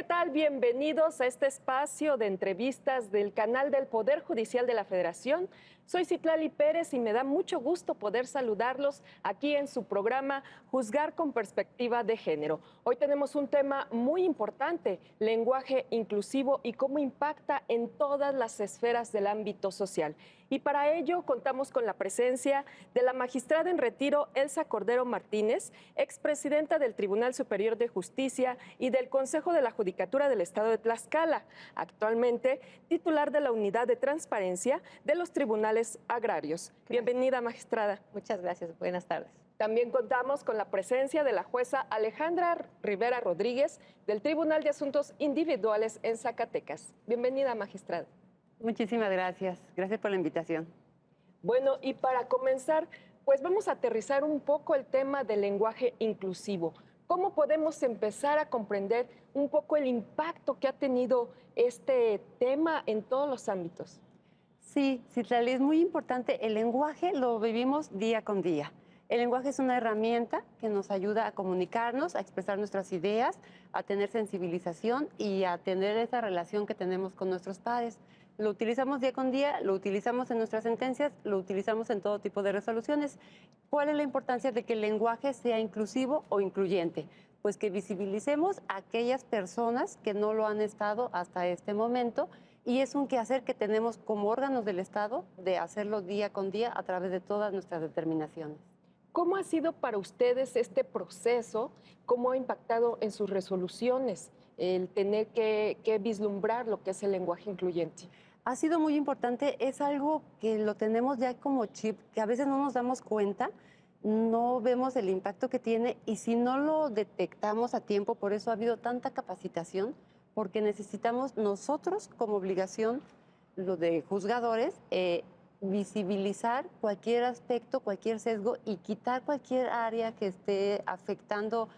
tal? Bienvenidos a este espacio de entrevistas del canal del Poder Judicial de la Federación. Soy Citlali Pérez y me da mucho gusto poder saludarlos aquí en su programa Juzgar con Perspectiva de Género. Hoy tenemos un tema muy importante, lenguaje inclusivo y cómo impacta en todas las esferas del ámbito social. Y para ello contamos con la presencia de la magistrada en retiro Elsa Cordero Martínez, expresidenta del Tribunal Superior de Justicia y del Consejo de la Judicatura del Estado de Tlaxcala, actualmente titular de la Unidad de Transparencia de los Tribunales Agrarios. Gracias. Bienvenida, magistrada. Muchas gracias. Buenas tardes. También contamos con la presencia de la jueza Alejandra Rivera Rodríguez del Tribunal de Asuntos Individuales en Zacatecas. Bienvenida, magistrada. Muchísimas gracias. Gracias por la invitación. Bueno, y para comenzar, pues vamos a aterrizar un poco el tema del lenguaje inclusivo. ¿Cómo podemos empezar a comprender un poco el impacto que ha tenido este tema en todos los ámbitos? Sí, Citlali, es muy importante. El lenguaje lo vivimos día con día. El lenguaje es una herramienta que nos ayuda a comunicarnos, a expresar nuestras ideas, a tener sensibilización y a tener esa relación que tenemos con nuestros pares. Lo utilizamos día con día, lo utilizamos en nuestras sentencias, lo utilizamos en todo tipo de resoluciones. ¿Cuál es la importancia de que el lenguaje sea inclusivo o incluyente? Pues que visibilicemos a aquellas personas que no lo han estado hasta este momento, y es un quehacer que tenemos como órganos del Estado de hacerlo día con día a través de todas nuestras determinaciones. ¿Cómo ha sido para ustedes este proceso? ¿Cómo ha impactado en sus resoluciones el tener que vislumbrar lo que es el lenguaje incluyente? Ha sido muy importante, es algo que lo tenemos ya como chip, que a veces no nos damos cuenta, no vemos el impacto que tiene, y si no lo detectamos a tiempo, por eso ha habido tanta capacitación, porque necesitamos nosotros como obligación, lo de juzgadores, visibilizar cualquier aspecto, cualquier sesgo y quitar cualquier área que esté afectando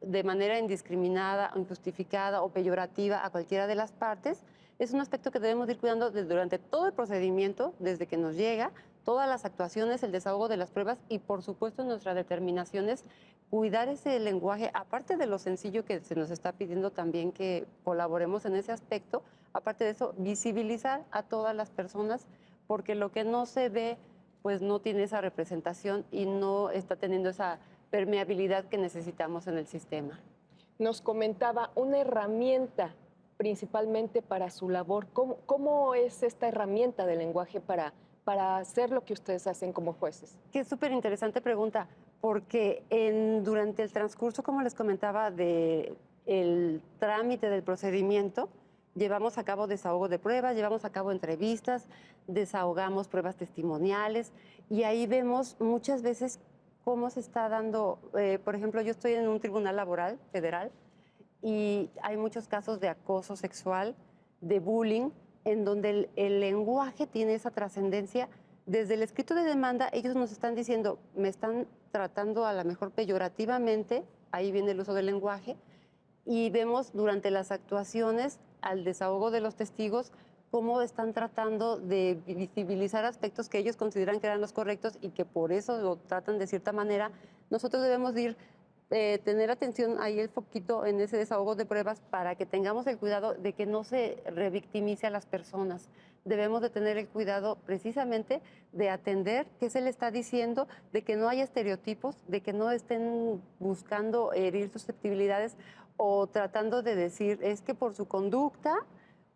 de manera indiscriminada, injustificada o peyorativa a cualquiera de las partes. Es un aspecto que debemos ir cuidando durante todo el procedimiento, desde que nos llega, todas las actuaciones, el desahogo de las pruebas y, por supuesto, nuestras determinaciones, cuidar ese lenguaje, aparte de lo sencillo que se nos está pidiendo también que colaboremos en ese aspecto, aparte de eso, visibilizar a todas las personas, porque lo que no se ve, pues no tiene esa representación y no está teniendo esa permeabilidad que necesitamos en el sistema. Nos comentaba una herramienta principalmente para su labor. ¿Cómo es esta herramienta del lenguaje para hacer lo que ustedes hacen como jueces? Qué súper interesante pregunta, porque durante el transcurso, como les comentaba, del trámite del procedimiento, llevamos a cabo desahogo de pruebas, llevamos a cabo entrevistas, desahogamos pruebas testimoniales, y ahí vemos muchas veces cómo se está dando, por ejemplo, yo estoy en un tribunal laboral federal y hay muchos casos de acoso sexual, de bullying, en donde el lenguaje tiene esa trascendencia. Desde el escrito de demanda, ellos nos están diciendo, me están tratando a lo mejor peyorativamente, ahí viene el uso del lenguaje, y vemos durante las actuaciones, al desahogo de los testigos, cómo están tratando de visibilizar aspectos que ellos consideran que eran los correctos y que por eso lo tratan de cierta manera. Nosotros debemos ir tener atención ahí el foquito en ese desahogo de pruebas para que tengamos el cuidado de que no se revictimice a las personas. Debemos de tener el cuidado precisamente de atender qué se le está diciendo, de que no haya estereotipos, de que no estén buscando herir susceptibilidades o tratando de decir es que por su conducta,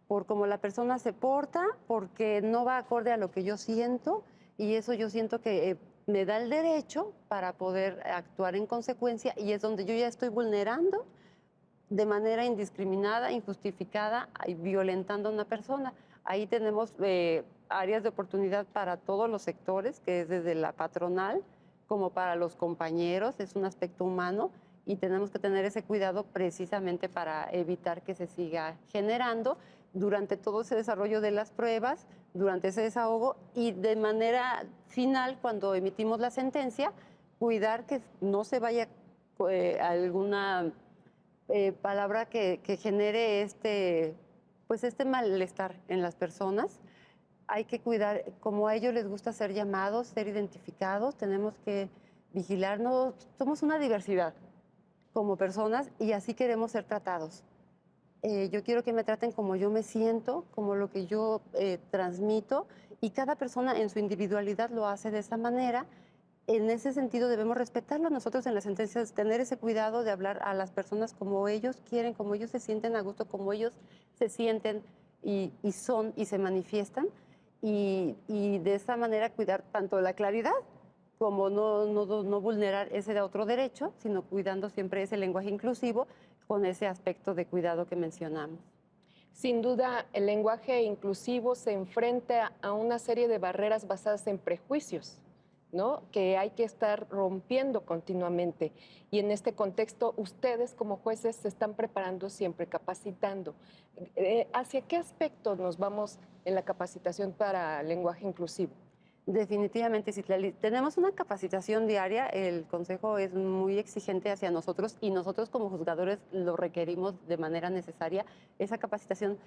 por cómo la persona se porta, porque no va acorde a lo que yo siento, y eso yo siento que me da el derecho para poder actuar en consecuencia, y es donde yo ya estoy vulnerando de manera indiscriminada, injustificada y violentando a una persona. Ahí tenemos áreas de oportunidad para todos los sectores, que es desde la patronal como para los compañeros, es un aspecto humano y tenemos que tener ese cuidado precisamente para evitar que se siga generando durante todo ese desarrollo de las pruebas, durante ese desahogo y de manera final, cuando emitimos la sentencia, cuidar que no se vaya alguna palabra que genere pues este malestar en las personas. Hay que cuidar, como a ellos les gusta ser llamados, ser identificados, tenemos que vigilarnos, somos una diversidad como personas y así queremos ser tratados. yo quiero que me traten como yo me siento, como lo que yo transmito, y cada persona en su individualidad lo hace de esa manera. En ese sentido debemos respetarlo. Nosotros en las sentencias tener ese cuidado de hablar a las personas como ellos quieren, como ellos se sienten a gusto, como ellos se sienten y son y se manifiestan. Y de esa manera cuidar tanto la claridad como no vulnerar ese otro derecho, sino cuidando siempre ese lenguaje inclusivo con ese aspecto de cuidado que mencionamos. Sin duda, el lenguaje inclusivo se enfrenta a una serie de barreras basadas en prejuicios, ¿no? Que hay que estar rompiendo continuamente. Y en este contexto, ustedes como jueces se están preparando siempre, capacitando. ¿Hacia qué aspectos nos vamos en la capacitación para lenguaje inclusivo? Definitivamente, Citlali. Tenemos una capacitación diaria, el Consejo es muy exigente hacia nosotros y nosotros como juzgadores lo requerimos de manera necesaria, esa capacitación.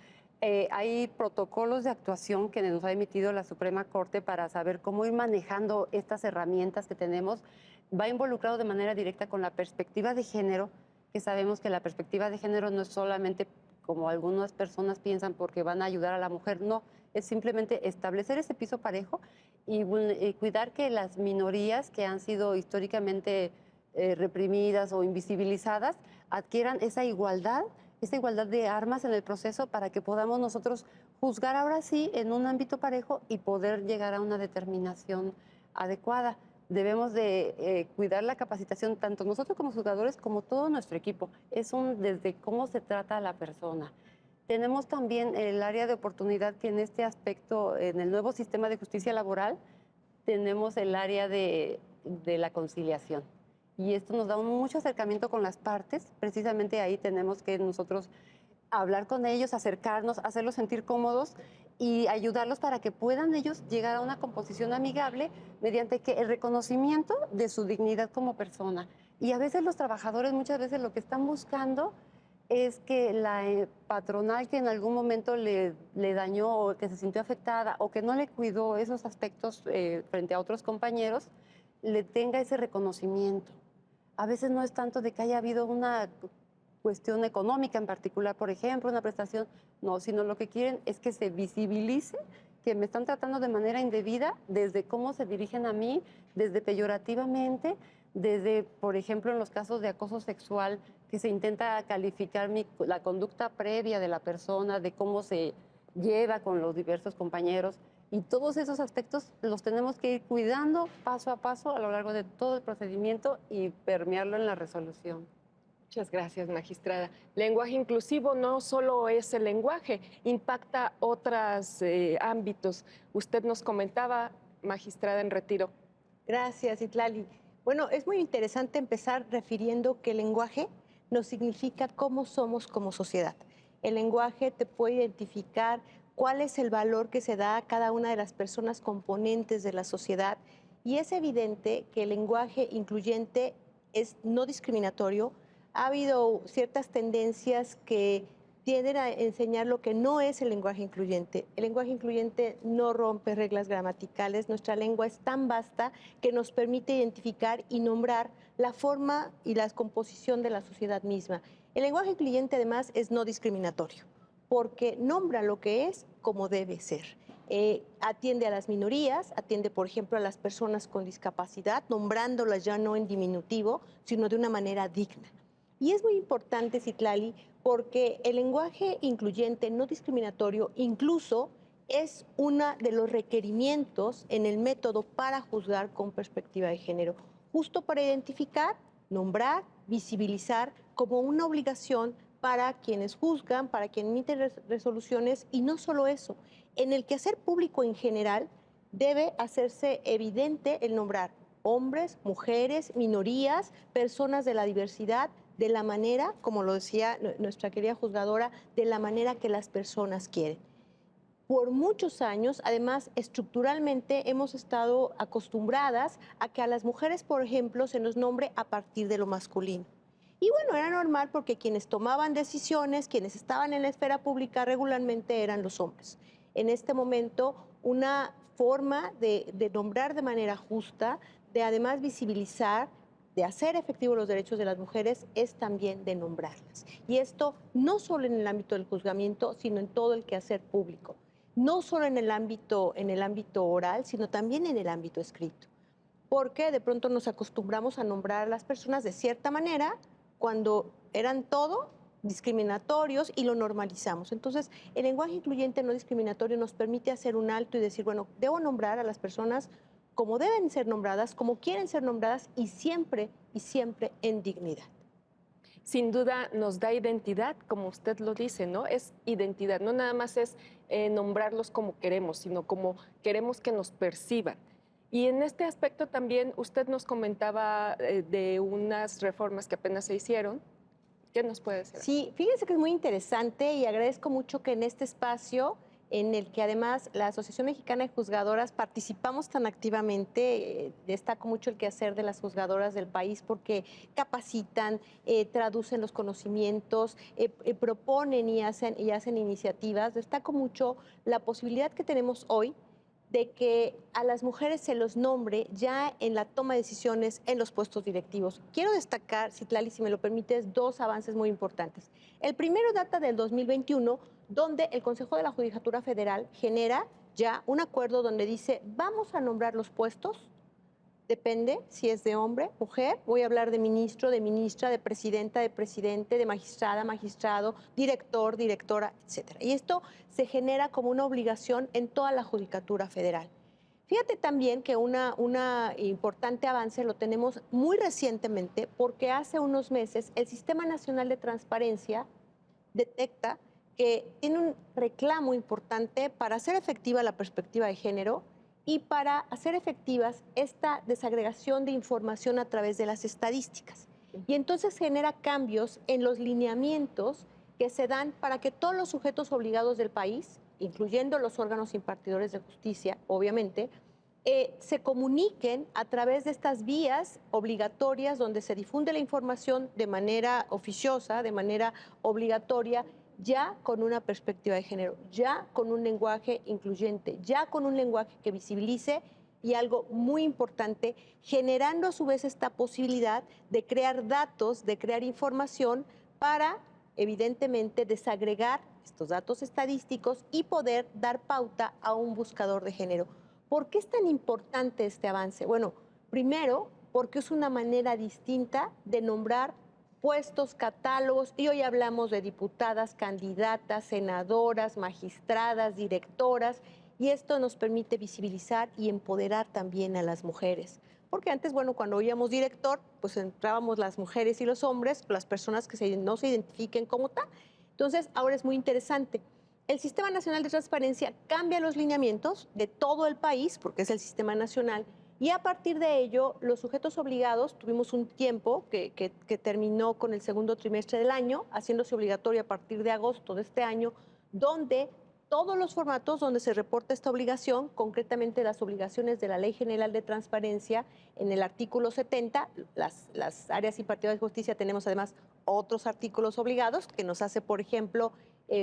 Hay protocolos de actuación que nos ha emitido la Suprema Corte para saber cómo ir manejando estas herramientas que tenemos. Va involucrado de manera directa con la perspectiva de género, que sabemos que la perspectiva de género no es solamente como algunas personas piensan porque van a ayudar a la mujer, no, es simplemente establecer ese piso parejo y cuidar que las minorías que han sido históricamente reprimidas o invisibilizadas adquieran esa igualdad de armas en el proceso para que podamos nosotros juzgar ahora sí en un ámbito parejo y poder llegar a una determinación adecuada. Debemos de cuidar la capacitación, tanto nosotros como juzgadores como todo nuestro equipo. Es desde cómo se trata a la persona. Tenemos también el área de oportunidad que en este aspecto, en el nuevo sistema de justicia laboral, tenemos el área de la conciliación. Y esto nos da mucho acercamiento con las partes. Precisamente ahí tenemos que nosotros hablar con ellos, acercarnos, hacerlos sentir cómodos y ayudarlos para que puedan ellos llegar a una composición amigable mediante que el reconocimiento de su dignidad como persona. Y a veces los trabajadores muchas veces lo que están buscando es que la patronal que en algún momento le dañó o que se sintió afectada o que no le cuidó esos aspectos frente a otros compañeros, le tenga ese reconocimiento. A veces no es tanto de que haya habido una cuestión económica en particular, por ejemplo, una prestación, no, sino lo que quieren es que se visibilice que me están tratando de manera indebida, desde cómo se dirigen a mí, desde peyorativamente, desde, por ejemplo, en los casos de acoso sexual, que se intenta calificar la conducta previa de la persona, de cómo se lleva con los diversos compañeros. Y todos esos aspectos los tenemos que ir cuidando paso a paso a lo largo de todo el procedimiento y permearlo en la resolución. Muchas gracias, magistrada. Lenguaje inclusivo no solo es el lenguaje, impacta otros ámbitos. Usted nos comentaba, magistrada en retiro. Gracias, Itlali. Bueno, es muy interesante empezar refiriendo que el lenguaje nos significa cómo somos como sociedad. El lenguaje te puede identificar cuál es el valor que se da a cada una de las personas componentes de la sociedad y es evidente que el lenguaje incluyente es no discriminatorio. Ha habido ciertas tendencias que tienden a enseñar lo que no es el lenguaje incluyente. El lenguaje incluyente no rompe reglas gramaticales. Nuestra lengua es tan vasta que nos permite identificar y nombrar la forma y la composición de la sociedad misma. El lenguaje incluyente además es no discriminatorio, porque nombra lo que es como debe ser. Atiende a las minorías, atiende, por ejemplo, a las personas con discapacidad, nombrándolas ya no en diminutivo, sino de una manera digna. Y es muy importante, Citlali, porque el lenguaje incluyente, no discriminatorio, incluso es uno de los requerimientos en el método para juzgar con perspectiva de género, justo para identificar, nombrar, visibilizar como una obligación para quienes juzgan, para quienes emiten resoluciones, y no solo eso, en el quehacer público en general debe hacerse evidente el nombrar hombres, mujeres, minorías, personas de la diversidad, de la manera, como lo decía nuestra querida juzgadora, de la manera que las personas quieren. Por muchos años, además, estructuralmente hemos estado acostumbradas a que a las mujeres, por ejemplo, se nos nombre a partir de lo masculino. Y bueno, era normal porque quienes tomaban decisiones, quienes estaban en la esfera pública regularmente eran los hombres. En este momento, una forma de nombrar de manera justa, de además visibilizar, de hacer efectivos los derechos de las mujeres es también de nombrarlas. Y esto no solo en el ámbito del juzgamiento, sino en todo el quehacer público. No solo en el ámbito oral, sino también en el ámbito escrito. Porque de pronto nos acostumbramos a nombrar a las personas de cierta manera cuando eran todo discriminatorios y lo normalizamos. Entonces, el lenguaje incluyente no discriminatorio nos permite hacer un alto y decir, bueno, debo nombrar a las personas como deben ser nombradas, como quieren ser nombradas y siempre en dignidad. Sin duda nos da identidad, como usted lo dice, ¿no? Es identidad, no nada más es nombrarlos como queremos, sino como queremos que nos perciban. Y en este aspecto también usted nos comentaba de unas reformas que apenas se hicieron. ¿Qué nos puede decir? Sí, fíjense que es muy interesante y agradezco mucho que en este espacio, en el que además la Asociación Mexicana de Juzgadoras participamos tan activamente, destaco mucho el quehacer de las juzgadoras del país porque capacitan, traducen los conocimientos, proponen y hacen iniciativas. Destaco mucho la posibilidad que tenemos hoy de que a las mujeres se los nombre ya en la toma de decisiones en los puestos directivos. Quiero destacar, Citlali, si me lo permites, dos avances muy importantes. El primero data del 2021, donde el Consejo de la Judicatura Federal genera ya un acuerdo donde dice, vamos a nombrar los puestos, depende si es de hombre, mujer, voy a hablar de ministro, de ministra, de presidenta, de presidente, de magistrada, magistrado, director, directora, etcétera. Y esto se genera como una obligación en toda la Judicatura Federal. Fíjate también que un importante avance lo tenemos muy recientemente porque hace unos meses el Sistema Nacional de Transparencia detecta que tiene un reclamo importante para hacer efectiva la perspectiva de género y para hacer efectivas esta desagregación de información a través de las estadísticas. Y entonces genera cambios en los lineamientos que se dan para que todos los sujetos obligados del país, incluyendo los órganos impartidores de justicia, obviamente, se comuniquen a través de estas vías obligatorias donde se difunde la información de manera oficiosa, de manera obligatoria, ya con una perspectiva de género, ya con un lenguaje incluyente, ya con un lenguaje que visibilice y algo muy importante, generando a su vez esta posibilidad de crear datos, de crear información para, evidentemente, desagregar estos datos estadísticos y poder dar pauta a un buscador de género. ¿Por qué es tan importante este avance? Bueno, primero, porque es una manera distinta de nombrar puestos, catálogos, y hoy hablamos de diputadas, candidatas, senadoras, magistradas, directoras, y esto nos permite visibilizar y empoderar también a las mujeres. Porque antes, bueno, cuando oíamos director, pues entrábamos las mujeres y los hombres, las personas que no se identifiquen como tal. Entonces, ahora es muy interesante. El Sistema Nacional de Transparencia cambia los lineamientos de todo el país, porque es el sistema nacional, y a partir de ello, los sujetos obligados, tuvimos un tiempo que terminó con el segundo trimestre del año, haciéndose obligatorio a partir de agosto de este año, donde todos los formatos donde se reporta esta obligación, concretamente las obligaciones de la Ley General de Transparencia, en el artículo 70, las áreas impartidoras de justicia tenemos además otros artículos obligados, que nos hace, por ejemplo,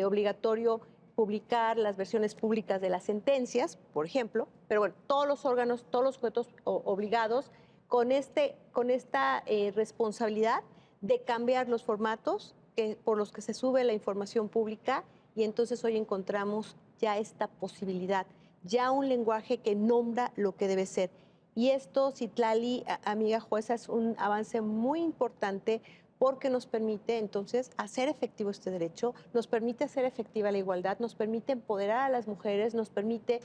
obligatorio publicar las versiones públicas de las sentencias, por ejemplo, pero bueno, todos los órganos, todos los sujetos obligados con esta responsabilidad de cambiar los formatos por los que se sube la información pública, y entonces hoy encontramos ya esta posibilidad, ya un lenguaje que nombra lo que debe ser. Y esto, Citlali, amiga jueza, es un avance muy importante porque nos permite entonces hacer efectivo este derecho, nos permite hacer efectiva la igualdad, nos permite empoderar a las mujeres, nos permite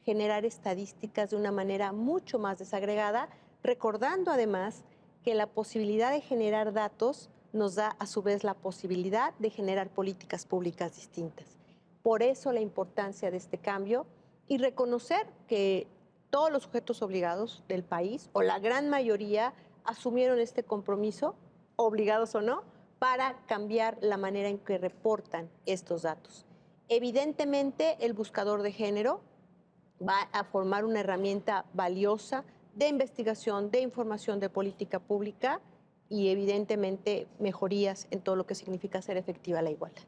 generar estadísticas de una manera mucho más desagregada, recordando además que la posibilidad de generar datos nos da a su vez la posibilidad de generar políticas públicas distintas. Por eso la importancia de este cambio y reconocer que todos los sujetos obligados del país, o la gran mayoría, asumieron este compromiso, obligados o no, para cambiar la manera en que reportan estos datos. Evidentemente, el buscador de género va a formar una herramienta valiosa de investigación, de información de política pública y evidentemente mejorías en todo lo que significa hacer efectiva la igualdad.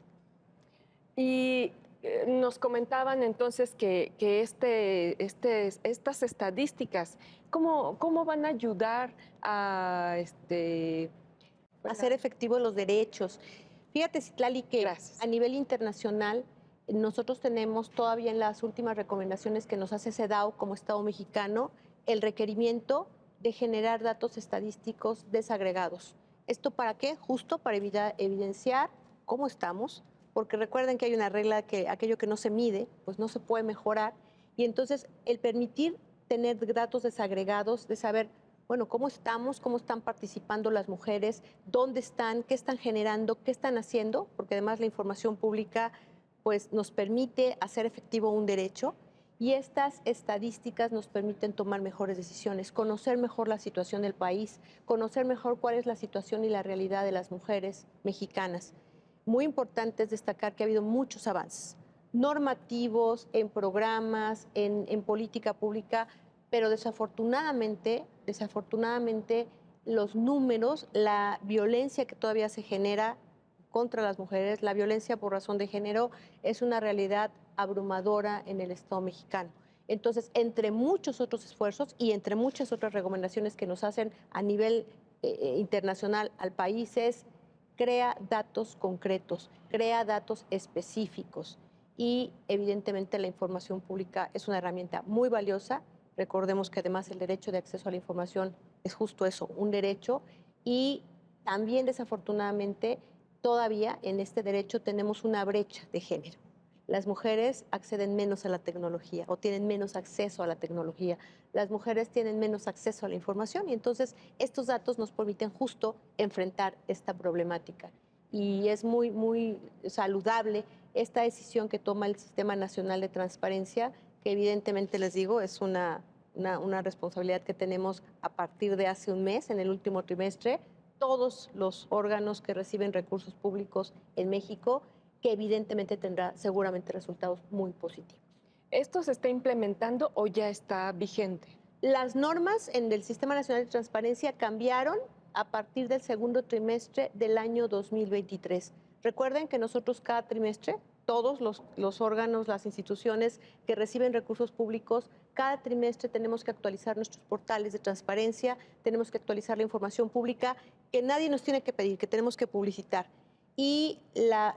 Y nos comentaban entonces que estas estadísticas, ¿cómo van a ayudar a hacer efectivos los derechos? Fíjate, Citlali, que Gracias. a nivel internacional nosotros tenemos todavía en las últimas recomendaciones que nos hace CEDAW como Estado mexicano el requerimiento de generar datos estadísticos desagregados. ¿Esto para qué? Justo para evidenciar cómo estamos, porque recuerden que hay una regla que aquello que no se mide, pues no se puede mejorar. Y entonces el permitir tener datos desagregados, de saber, bueno, cómo estamos, cómo están participando las mujeres, dónde están, qué están generando, qué están haciendo, porque además la información pública pues nos permite hacer efectivo un derecho y estas estadísticas nos permiten tomar mejores decisiones, conocer mejor la situación del país, conocer mejor cuál es la situación y la realidad de las mujeres mexicanas. Muy importante es destacar que ha habido muchos avances normativos, en programas, en política pública, pero desafortunadamente los números, la violencia que todavía se genera contra las mujeres, la violencia por razón de género es una realidad abrumadora en el Estado mexicano. Entonces, entre muchos otros esfuerzos y entre muchas otras recomendaciones que nos hacen a nivel internacional al país es crea datos concretos, crea datos específicos y evidentemente la información pública es una herramienta muy valiosa. Recordemos que además el derecho de acceso a la información es justo eso, un derecho, y también desafortunadamente todavía en este derecho tenemos una brecha de género. Las mujeres acceden menos a la tecnología o tienen menos acceso a la tecnología. Las mujeres tienen menos acceso a la información y entonces estos datos nos permiten justo enfrentar esta problemática. Y es muy saludable esta decisión que toma el Sistema Nacional de Transparencia, que evidentemente les digo es una responsabilidad que tenemos a partir de hace un mes, en el último trimestre, todos los órganos que reciben recursos públicos en México, que evidentemente tendrá seguramente resultados muy positivos. ¿Esto se está implementando o ya está vigente? Las normas en el Sistema Nacional de Transparencia cambiaron a partir del segundo trimestre del año 2023. Recuerden que nosotros cada trimestre, todos los órganos, las instituciones que reciben recursos públicos, cada trimestre tenemos que actualizar nuestros portales de transparencia, tenemos que actualizar la información pública que nadie nos tiene que pedir, que tenemos que publicitar. Y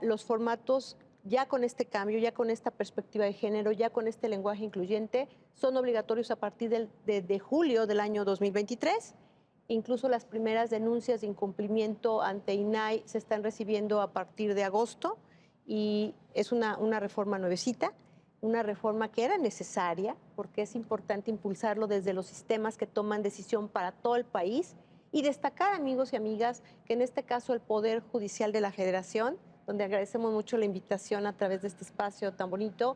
los formatos, ya con este cambio, ya con esta perspectiva de género, ya con este lenguaje incluyente, son obligatorios a partir de julio del año 2023. Incluso las primeras denuncias de incumplimiento ante INAI se están recibiendo a partir de agosto y es una reforma nuevecita, una reforma que era necesaria porque es importante impulsarlo desde los sistemas que toman decisión para todo el país y destacar, amigos y amigas, que en este caso el Poder Judicial de la Federación, donde agradecemos mucho la invitación a través de este espacio tan bonito,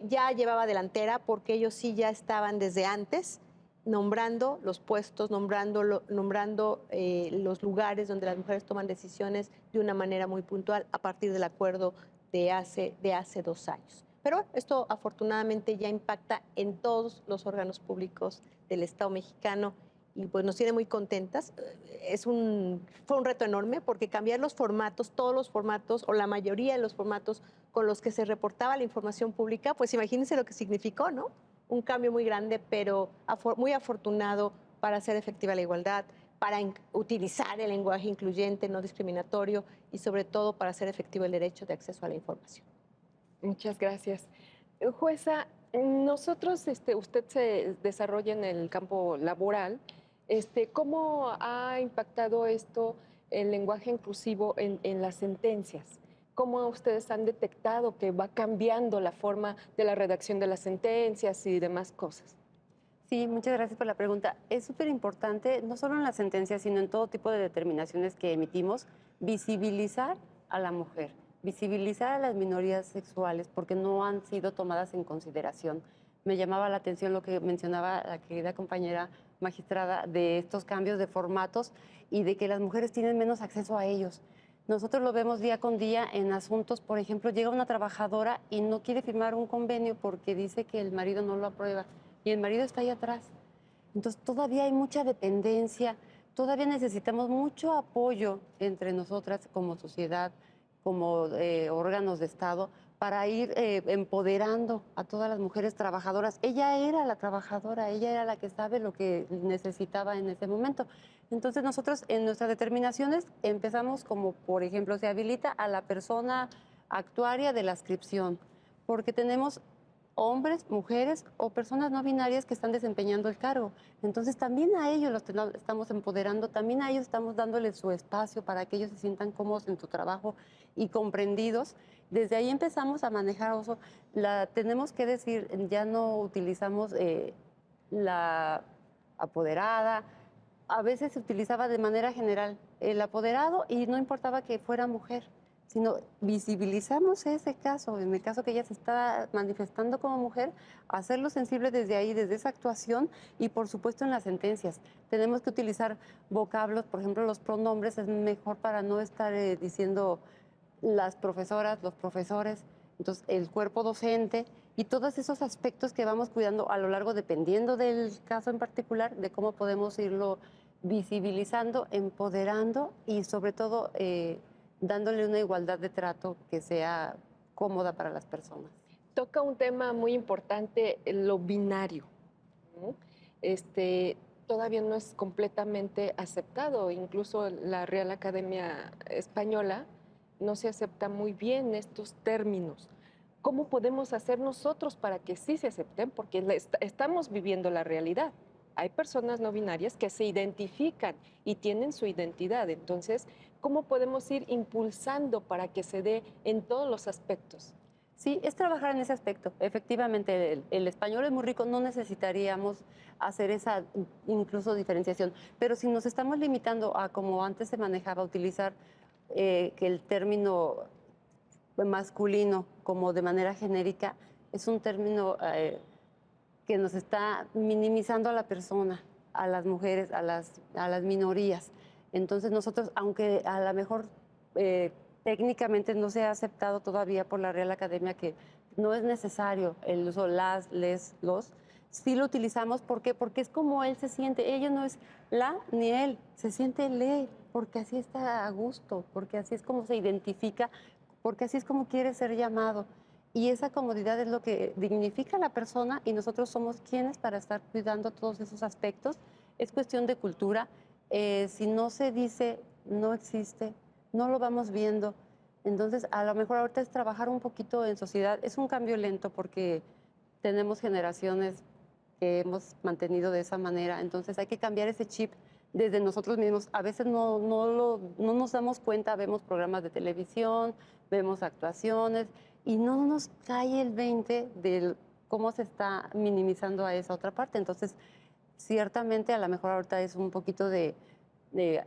ya llevaba delantera porque ellos sí ya estaban desde antes nombrando los puestos, nombrando los lugares donde las mujeres toman decisiones de una manera muy puntual a partir del acuerdo de hace 2 años. Pero esto afortunadamente ya impacta en todos los órganos públicos del Estado mexicano y pues nos tiene muy contentas. Fue un reto enorme porque cambiar los formatos, todos los formatos o la mayoría de los formatos con los que se reportaba la información pública, pues imagínense lo que significó, ¿no? Un cambio muy grande, pero muy afortunado para hacer efectiva la igualdad, para utilizar el lenguaje incluyente, no discriminatorio y sobre todo para hacer efectivo el derecho de acceso a la información. Muchas gracias. Jueza, nosotros, usted se desarrolla en el campo laboral. ¿Cómo ha impactado esto, el lenguaje inclusivo, en las sentencias? ¿Cómo ustedes han detectado que va cambiando la forma de la redacción de las sentencias y demás cosas? Sí, muchas gracias por la pregunta. Es súper importante, no solo en las sentencias, sino en todo tipo de determinaciones que emitimos, visibilizar a la mujer, visibilizar a las minorías sexuales porque no han sido tomadas en consideración. Me llamaba la atención lo que mencionaba la querida compañera magistrada de estos cambios de formatos y de que las mujeres tienen menos acceso a ellos. Nosotros lo vemos día con día en asuntos, por ejemplo, llega una trabajadora y no quiere firmar un convenio porque dice que el marido no lo aprueba y el marido está ahí atrás. Entonces todavía hay mucha dependencia, todavía necesitamos mucho apoyo entre nosotras como sociedad, como órganos de Estado, para ir empoderando a todas las mujeres trabajadoras. Ella era la trabajadora, ella era la que sabe lo que necesitaba en ese momento. Entonces nosotros en nuestras determinaciones empezamos como, por ejemplo, se habilita a la persona actuaria de la adscripción, porque tenemos hombres, mujeres o personas no binarias que están desempeñando el cargo. Entonces también a ellos los estamos empoderando, también a ellos estamos dándoles su espacio para que ellos se sientan cómodos en su trabajo y comprendidos. Desde ahí empezamos a manejar oso. Tenemos que decir, ya no utilizamos la apoderada. A veces se utilizaba de manera general el apoderado y no importaba que fuera mujer, sino visibilizamos ese caso, en el caso que ella se está manifestando como mujer, hacerlo sensible desde ahí, desde esa actuación y por supuesto en las sentencias. Tenemos que utilizar vocablos, por ejemplo, los pronombres es mejor para no estar diciendo las profesoras, los profesores, entonces el cuerpo docente y todos esos aspectos que vamos cuidando a lo largo, dependiendo del caso en particular, de cómo podemos irlo visibilizando, empoderando y sobre todo dándole una igualdad de trato que sea cómoda para las personas. Toca un tema muy importante, lo binario, ¿no? Todavía no es completamente aceptado, incluso la Real Academia Española no se acepta muy bien estos términos. ¿Cómo podemos hacer nosotros para que sí se acepten? Porque estamos viviendo la realidad. Hay personas no binarias que se identifican y tienen su identidad. Entonces, ¿cómo podemos ir impulsando para que se dé en todos los aspectos? Sí, es trabajar en ese aspecto. Efectivamente, el español es muy rico, no necesitaríamos hacer esa incluso diferenciación. Pero si nos estamos limitando a como antes se manejaba, utilizar que el término masculino como de manera genérica es un término que nos está minimizando a la persona, a las mujeres, a las minorías. Entonces nosotros, aunque a lo mejor técnicamente no se ha aceptado todavía por la Real Academia que no es necesario el uso las, les, los, sí lo utilizamos. ¿Por qué? Porque es como él se siente. Ella no es la ni él, se siente le, porque así está a gusto, porque así es como se identifica, porque así es como quiere ser llamado. Y esa comodidad es lo que dignifica a la persona y nosotros somos quienes para estar cuidando todos esos aspectos. Es cuestión de cultura. Si no se dice, no existe, no lo vamos viendo. Entonces, a lo mejor ahorita es trabajar un poquito en sociedad. Es un cambio lento porque tenemos generaciones que hemos mantenido de esa manera. Entonces, hay que cambiar ese chip desde nosotros mismos. A veces no nos damos cuenta, vemos programas de televisión, vemos actuaciones y no nos cae el 20 de cómo se está minimizando a esa otra parte. Entonces, ciertamente a lo mejor ahorita es un poquito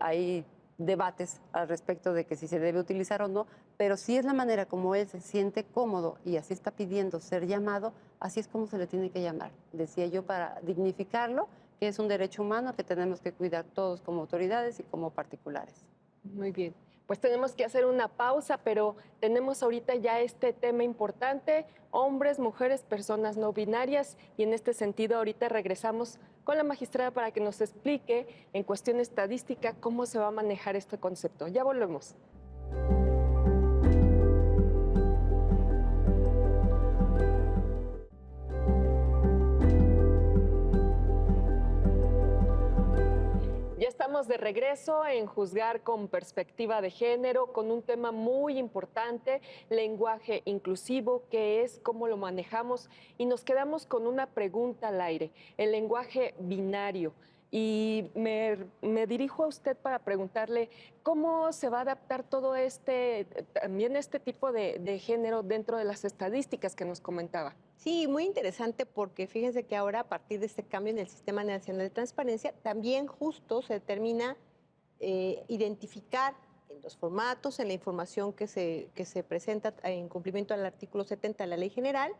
hay debates al respecto de que si se debe utilizar o no, pero si es la manera como él se siente cómodo y así está pidiendo ser llamado, así es como se le tiene que llamar. Decía yo, para dignificarlo, que es un derecho humano que tenemos que cuidar todos como autoridades y como particulares. Muy bien. Pues tenemos que hacer una pausa, pero tenemos ahorita ya este tema importante, hombres, mujeres, personas no binarias, y en este sentido ahorita regresamos con la magistrada para que nos explique en cuestión estadística cómo se va a manejar este concepto. Ya volvemos. Ya estamos de regreso en Juzgar con Perspectiva de Género, con un tema muy importante, lenguaje inclusivo, qué es, cómo lo manejamos, y nos quedamos con una pregunta al aire, el lenguaje binario. Y me dirijo a usted para preguntarle cómo se va a adaptar todo también este tipo de género dentro de las estadísticas que nos comentaba. Sí, muy interesante porque fíjense que ahora a partir de este cambio en el Sistema Nacional de Transparencia, también justo se determina identificar en los formatos, en la información que se presenta en cumplimiento al artículo 70 de la Ley General,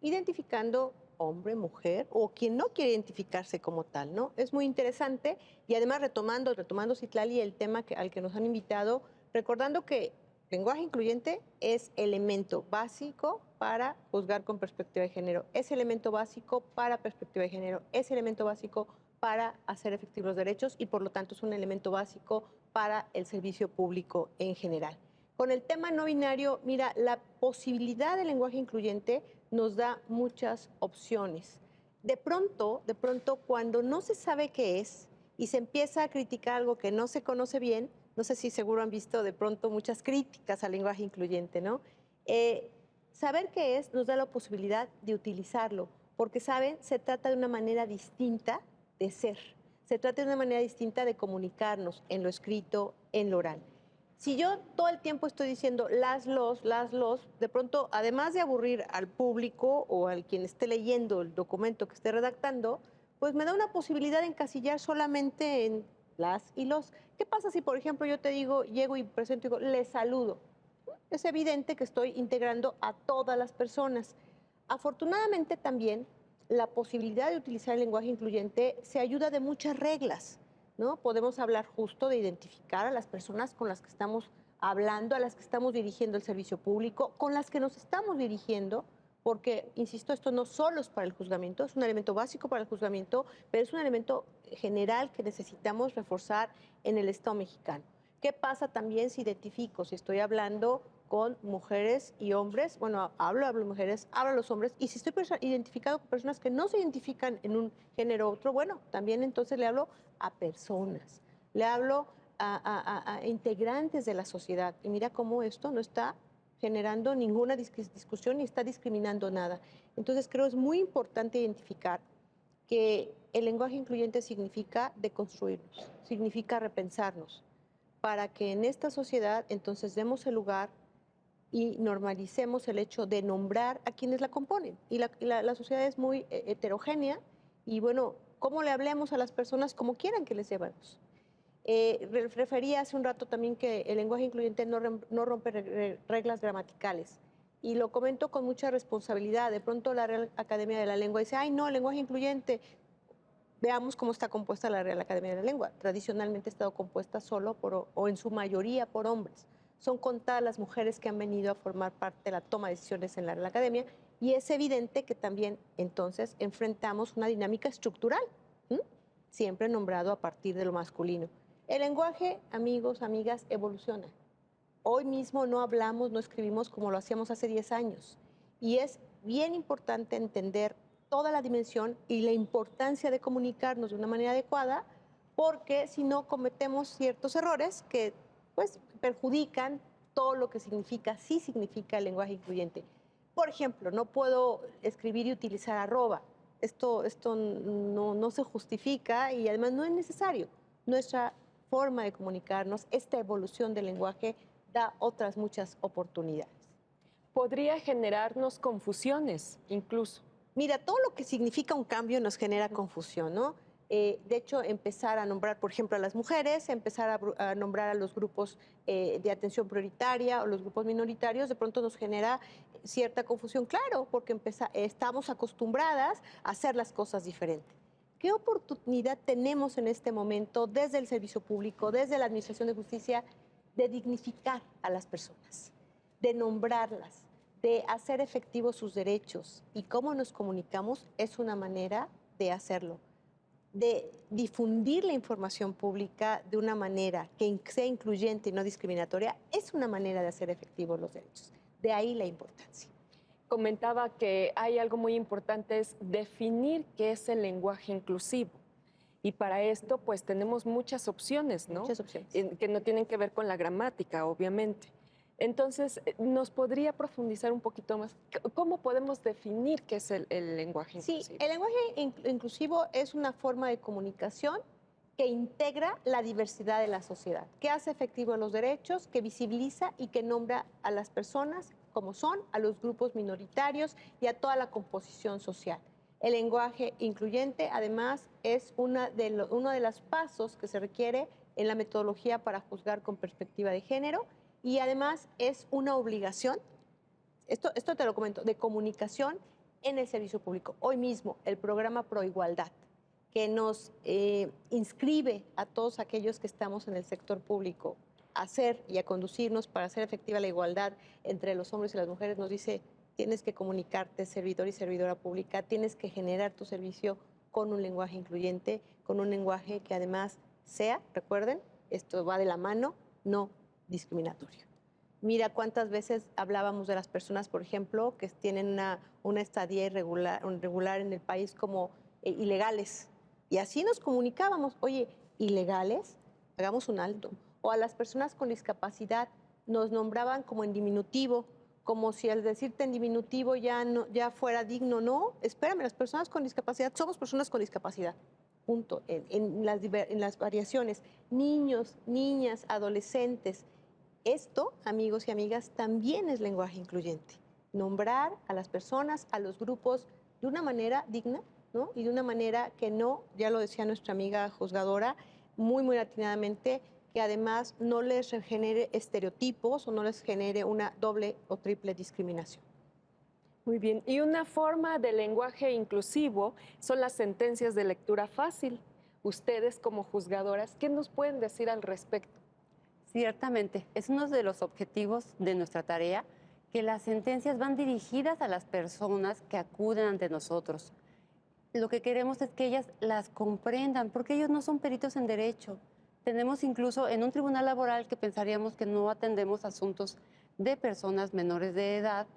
identificando hombre, mujer o quien no quiere identificarse como tal, ¿no? Es muy interesante y además retomando Citlali el tema al que nos han invitado, recordando que lenguaje incluyente es elemento básico para juzgar con perspectiva de género, es elemento básico para perspectiva de género, es elemento básico para hacer efectivos los derechos y por lo tanto es un elemento básico para el servicio público en general. Con el tema no binario, mira, la posibilidad del lenguaje incluyente nos da muchas opciones. De pronto, cuando no se sabe qué es y se empieza a criticar algo que no se conoce bien, no sé si seguro han visto de pronto muchas críticas al lenguaje incluyente, ¿no? Saber qué es nos da la posibilidad de utilizarlo, porque, ¿saben? Se trata de una manera distinta de ser, se trata de una manera distinta de comunicarnos en lo escrito, en lo oral. Si yo todo el tiempo estoy diciendo las, los, de pronto, además de aburrir al público o al quien esté leyendo el documento que esté redactando, pues me da una posibilidad de encasillar solamente en las y los. ¿Qué pasa si, por ejemplo, yo te digo, llego y presento y digo, les saludo? Es evidente que estoy integrando a todas las personas. Afortunadamente también la posibilidad de utilizar el lenguaje incluyente se ayuda de muchas reglas, ¿no? Podemos hablar justo de identificar a las personas con las que estamos hablando, a las que estamos dirigiendo el servicio público, con las que nos estamos dirigiendo, porque, insisto, esto no solo es para el juzgamiento, es un elemento básico para el juzgamiento, pero es un elemento general que necesitamos reforzar en el Estado mexicano. ¿Qué pasa también si identifico, si estoy hablando con mujeres y hombres? Bueno, hablo mujeres, hablo los hombres, y si estoy identificado con personas que no se identifican en un género u otro, bueno, también entonces le hablo a personas, le hablo a integrantes de la sociedad. Y mira cómo esto no está generando ninguna discusión ni está discriminando nada. Entonces creo es muy importante identificar que el lenguaje incluyente significa deconstruirnos, significa repensarnos, para que en esta sociedad entonces demos el lugar y normalicemos el hecho de nombrar a quienes la componen. Y la sociedad es muy heterogénea y bueno, cómo le hablemos a las personas como quieran que les llevemos. Refería hace un rato también que el lenguaje incluyente no rompe reglas gramaticales. Y lo comento con mucha responsabilidad. De pronto la Real Academia de la Lengua dice, ay no, el lenguaje incluyente. Veamos cómo está compuesta la Real Academia de la Lengua. Tradicionalmente ha estado compuesta solo o en su mayoría por hombres. Son contadas las mujeres que han venido a formar parte de la toma de decisiones en la Real Academia y es evidente que también entonces enfrentamos una dinámica estructural, ¿m? Siempre nombrado a partir de lo masculino. El lenguaje, amigos, amigas, evoluciona. Hoy mismo no hablamos, no escribimos como lo hacíamos hace 10 años. Y es bien importante entender toda la dimensión y la importancia de comunicarnos de una manera adecuada, porque si no cometemos ciertos errores que pues perjudican todo lo que significa, sí significa el lenguaje incluyente. Por ejemplo, no puedo escribir y utilizar arroba. Esto no se justifica y además no es necesario. Nuestra forma de comunicarnos, esta evolución del lenguaje da otras muchas oportunidades. Podría generarnos confusiones incluso. Mira, todo lo que significa un cambio nos genera confusión, ¿no? De hecho, empezar a nombrar, por ejemplo, a las mujeres, empezar a nombrar a los grupos de atención prioritaria o los grupos minoritarios, de pronto nos genera cierta confusión, claro, porque estamos acostumbradas a hacer las cosas diferentes. ¿Qué oportunidad tenemos en este momento desde el servicio público, desde la Administración de Justicia, de dignificar a las personas, de nombrarlas, de hacer efectivos sus derechos? Y cómo nos comunicamos es una manera de hacerlo, de difundir la información pública de una manera que sea incluyente y no discriminatoria, es una manera de hacer efectivos los derechos. De ahí la importancia. Comentaba que hay algo muy importante, es definir qué es el lenguaje inclusivo. Y para esto, pues tenemos muchas opciones, ¿no? Muchas opciones. Que no tienen que ver con la gramática, obviamente. Entonces, ¿nos podría profundizar un poquito más? ¿Cómo podemos definir qué es el lenguaje inclusivo? Sí, el lenguaje inclusivo es una forma de comunicación que integra la diversidad de la sociedad, que hace efectivos los derechos, que visibiliza y que nombra a las personas como son, a los grupos minoritarios y a toda la composición social. El lenguaje incluyente, además, es uno de los pasos que se requiere en la metodología para juzgar con perspectiva de género y además es una obligación, esto te lo comento, de comunicación en el servicio público. Hoy mismo el programa Proigualdad, que nos inscribe a todos aquellos que estamos en el sector público a hacer y a conducirnos para hacer efectiva la igualdad entre los hombres y las mujeres, nos dice, tienes que comunicarte, servidor y servidora pública, tienes que generar tu servicio con un lenguaje incluyente, con un lenguaje que además sea, recuerden, esto va de la mano, no discriminatorio. Mira cuántas veces hablábamos de las personas, por ejemplo, que tienen una estadía irregular en el país como ilegales. Y así nos comunicábamos, oye, ilegales, hagamos un alto. O a las personas con discapacidad nos nombraban como en diminutivo, como si al decirte en diminutivo ya, no, ya fuera digno. No, espérame, las personas con discapacidad somos personas con discapacidad. Punto. En las variaciones, niños, niñas, adolescentes. Esto, amigos y amigas, también es lenguaje incluyente. Nombrar a las personas, a los grupos, de una manera digna, ¿no? Y de una manera que no, ya lo decía nuestra amiga juzgadora, muy, muy atinadamente, que además no les genere estereotipos o no les genere una doble o triple discriminación. Muy bien. Y una forma de lenguaje inclusivo son las sentencias de lectura fácil. Ustedes como juzgadoras, ¿qué nos pueden decir al respecto? Ciertamente, es uno de los objetivos de nuestra tarea, que las sentencias van dirigidas a las personas que acuden ante nosotros. Lo que queremos es que ellas las comprendan, porque ellos no son peritos en derecho. Tenemos incluso en un tribunal laboral que pensaríamos que no atendemos asuntos de personas menores de edad